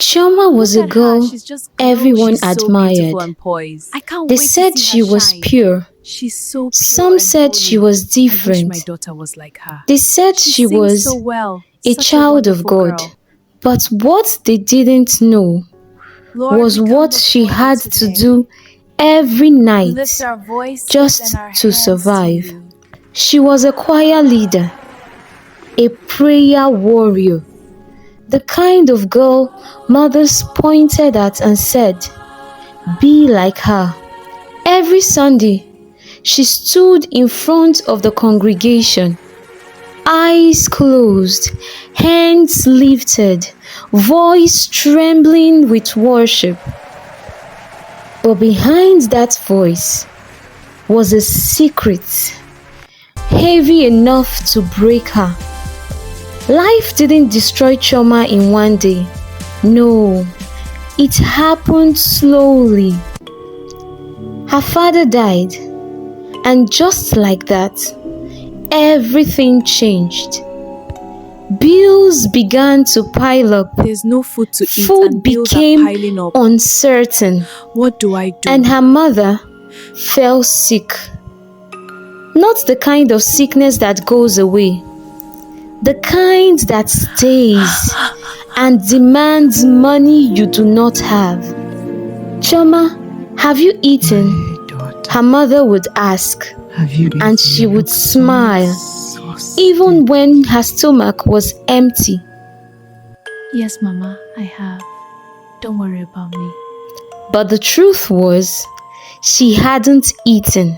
Chioma was Look a at her, girl she's just glowing. everyone She's so admired. beautiful and poised. I can't They wait to said see she her was shine. pure. She's so pure Some and said she holy. was I wish my different. daughter was like her. They said She she sings so was well. a Such a child of wonderful God. girl. But what they didn't know Lord, was we come what she before you had to today. do every We night lift our voices just and our to hands to survive. you. She was a choir leader, a prayer warrior, the kind of girl mothers pointed at and said, "Be like her." Every Sunday, she stood in front of the congregation, eyes closed, hands lifted, voice trembling with worship. But behind that voice was a secret, heavy enough to break her. Life didn't destroy Chioma in one day. No, it happened slowly. Her father died, and just like that, everything changed. Bills began to pile up. There's no food to eat Food and bills are became piling up. uncertain, What do I do? and her mother fell sick. Not the kind of sickness that goes away, the kind that stays and demands money you do not have. "Chioma, have you eaten?" her mother would ask, and she would smile, even when her stomach was empty. Yes, Mama, I have. Don't worry about me. But the truth was, she hadn't eaten.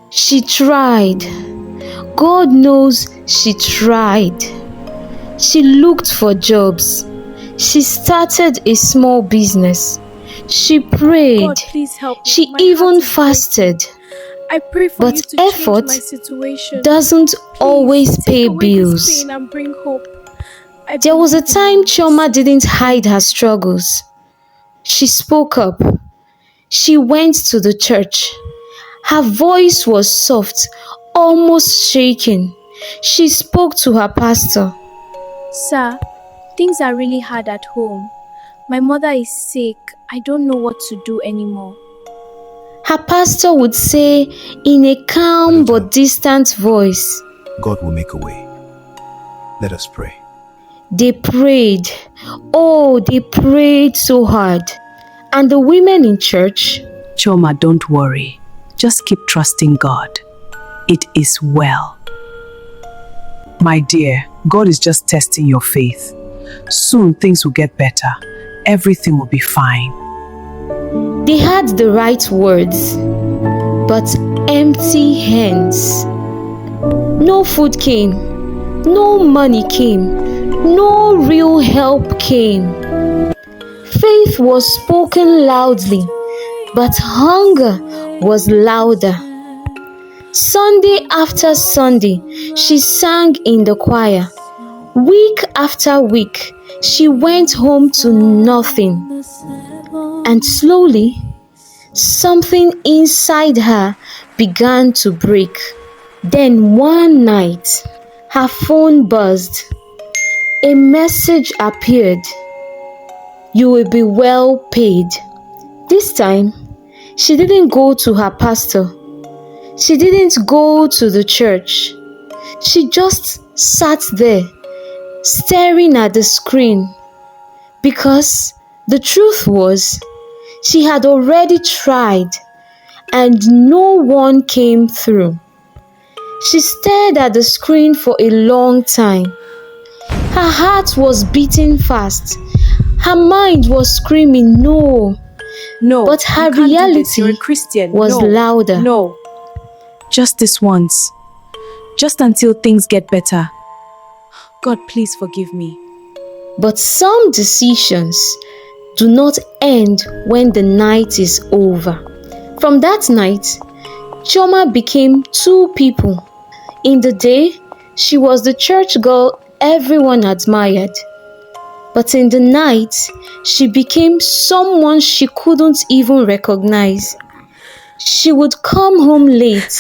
She tried. God knows she tried. She looked for jobs. She started a small business. She prayed. God, please help me. She My even heart is fasted. breaking. I pray for But you to effort change my situation. doesn't Please, always take pay away this bills. pain and bring hope. I There was a believe in time you. Chioma didn't hide her struggles. She spoke up. She went to the church. Her voice was soft, almost shaking. She spoke to her pastor. Sir, things are really hard at home. My mother is sick. I don't know what to do anymore. Her pastor would say in a calm but distant voice, God will make a way. Let us pray. They prayed. Oh, they prayed so hard. And the women in church, Chioma, don't worry. Just keep trusting God. It is well. My dear, God is just testing your faith. Soon things will get better. Everything will be fine. they had the right words, but empty hands. No food came. No money came. No real help came. Faith was spoken loudly, but hunger was louder. Sunday after Sunday, she sang in the choir. Week after week, she went home to nothing. And slowly, something inside her began to break. Then one night, her phone buzzed. A message appeared. "You will be well paid." This time, she didn't go to her pastor. She didn't go to the church. She just sat there, staring at the screen. Because the truth was, she had already tried, and no one came through. She stared at the screen for a long time. Her heart was beating fast. Her mind was screaming, "No." No, But her you can't do this. reality You're a Christian. was No, louder. No. Just this once. Just until things get better. God, please forgive me. But some decisions do not end when the night is over. From that night, Chioma became two people. In the day, she was the church girl everyone admired. But in the night, she became someone she couldn't even recognize. She would come home late,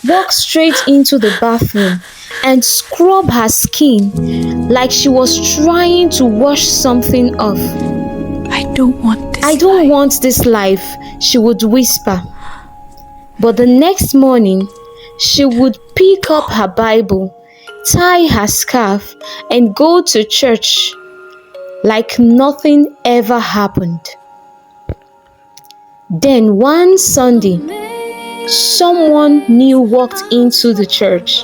walk straight into the bathroom, and scrub her skin like she was trying to wash something off. I don't want this. I don't want this life, she would whisper. But the next morning, she would pick up her Bible, tie her scarf, and go to church like nothing ever happened. Then one Sunday, someone new walked into the church.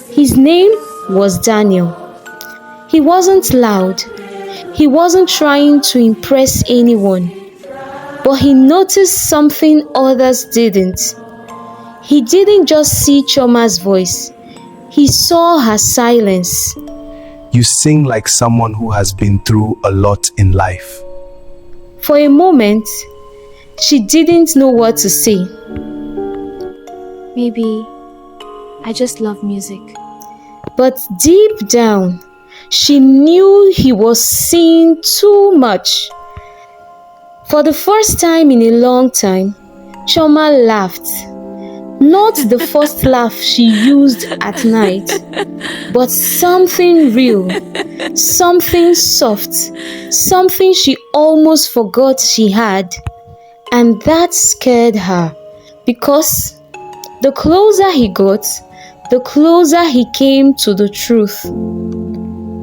His name was Daniel. He wasn't loud. He wasn't trying to impress anyone. But he noticed something others didn't. He didn't just see Choma's voice. He saw her silence. You sing like someone who has been through a lot in life. For a moment, she didn't know what to say. Maybe I just love music. But deep down, she knew he was seeing too much. For the first time in a long time, Choma laughed. Not the first laugh she used at night, but something real, something soft, something she almost forgot she had. And that scared her, because the closer he got, the closer he came to the truth.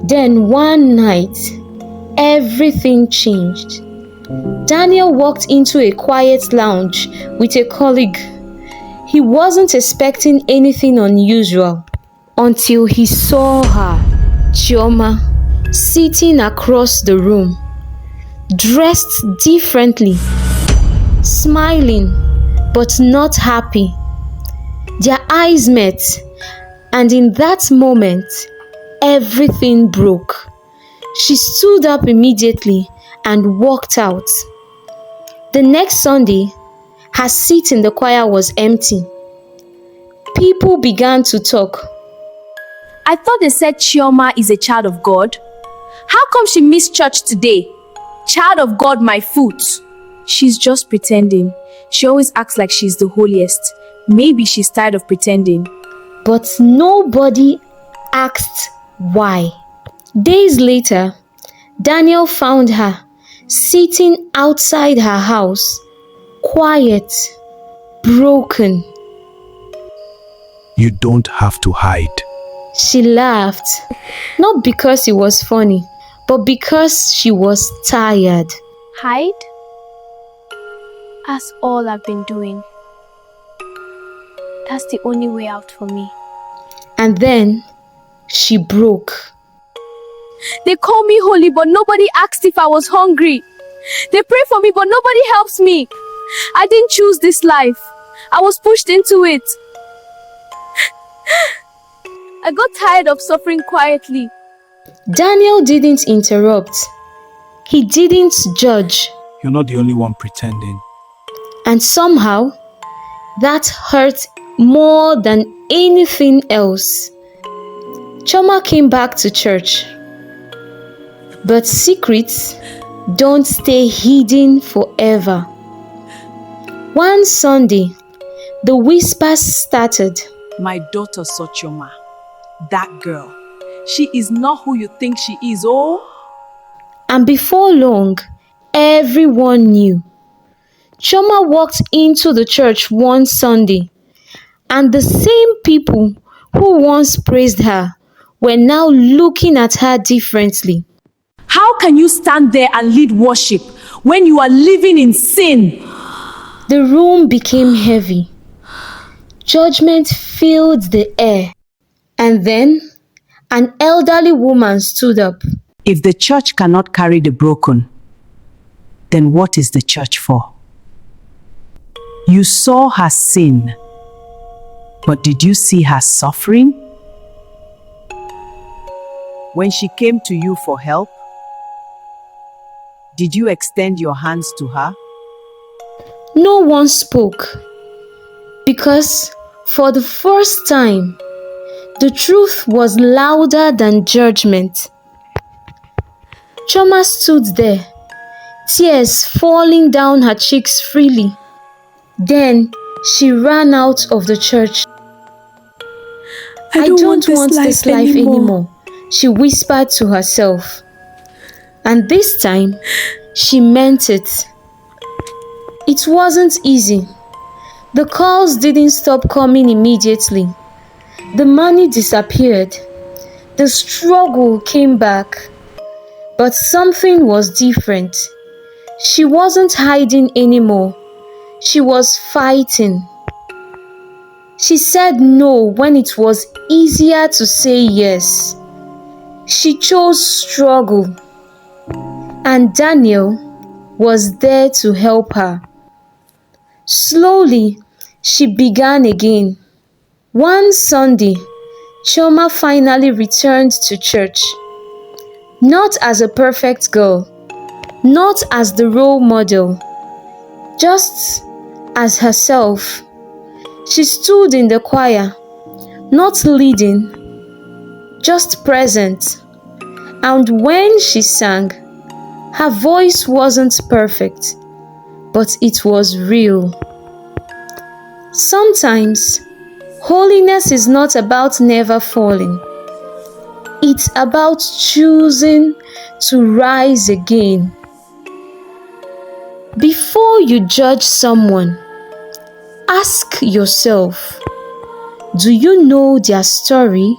Then one night, everything changed. Daniel walked into a quiet lounge with a colleague. He wasn't expecting anything unusual until he saw her, Chioma, sitting across the room, dressed differently, smiling but not happy. Their eyes met, and in that moment, everything broke. She stood up immediately and walked out. The next Sunday, her seat in the choir was empty. People began to talk. I thought they said Chioma is a child of God. How come she missed church today? Child of God, my foot. She's just pretending. She always acts like she's the holiest. Maybe she's tired of pretending. But nobody asked why. Days later, Daniel found her sitting outside her house, quiet, broken. You don't have to hide. She laughed, not because it was funny, but because she was tired. Hide? That's all I've been doing. That's the only way out for me. And then she broke. They call me holy, but nobody asked if I was hungry. They pray for me, but nobody helps me. I didn't choose this life. I was pushed into it. I got tired of suffering quietly. Daniel didn't interrupt. He didn't judge. You're not the only one pretending. And somehow, that hurt more than anything else. Choma came back to church. But secrets don't stay hidden forever. One Sunday, the whispers started. My daughter saw Chioma. That girl. She is not who you think she is, oh? And before long, everyone knew. Choma walked into the church one Sunday, and the same people who once praised her were now looking at her differently. How can you stand there and lead worship when you are living in sin? The room became heavy. Judgment filled the air. And then an elderly woman stood up. If the church cannot carry the broken, then what is the church for? You saw her sin, but did you see her suffering? When she came to you for help, did you extend your hands to her? No one spoke, because for the first time, the truth was louder than judgment. Choma stood there, tears falling down her cheeks freely. Then she ran out of the church. I don't want this life anymore, she whispered to herself. And this time, she meant it. It wasn't easy. The calls didn't stop coming immediately. The money disappeared. The struggle came back. But something was different. She wasn't hiding anymore. She was fighting. She said no when it was easier to say yes. She chose struggle. And Daniel was there to help her. Slowly, she began again. One Sunday, Chioma finally returned to church. Not as a perfect girl, not as the role model, just as herself. She stood in the choir, not leading, just present. And when she sang, her voice wasn't perfect, but it was real. Sometimes, holiness is not about never falling. It's about choosing to rise again. Before you judge someone, ask yourself, do you know their story?